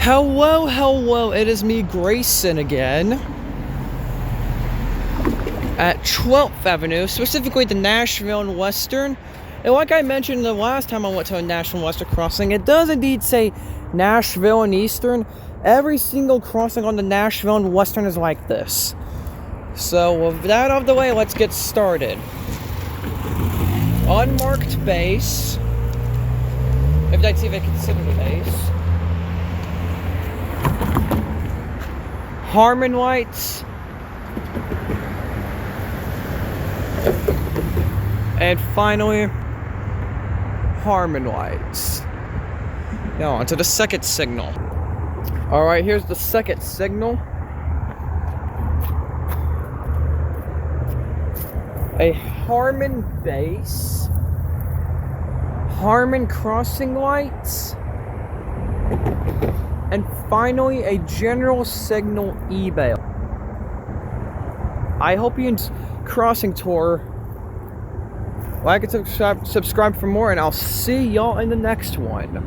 Hello, it is me, Grayson, again. At 12th Avenue, specifically the Nashville and Western. And like I mentioned the last time I went to a Nashville and Western crossing, it does indeed say Nashville and Eastern. Every single crossing on the Nashville and Western is like this. So with that out of the way, let's get started. Unmarked base. If that's even considered a base. Harmon lights. And finally, Harmon lights. Now on to the second signal. Alright, here's the second signal. A Harmon base. Harmon crossing lights. And finally, a general signal e-bail. I hope you enjoy crossing tour. Like and subscribe for more, and I'll see y'all in the next one.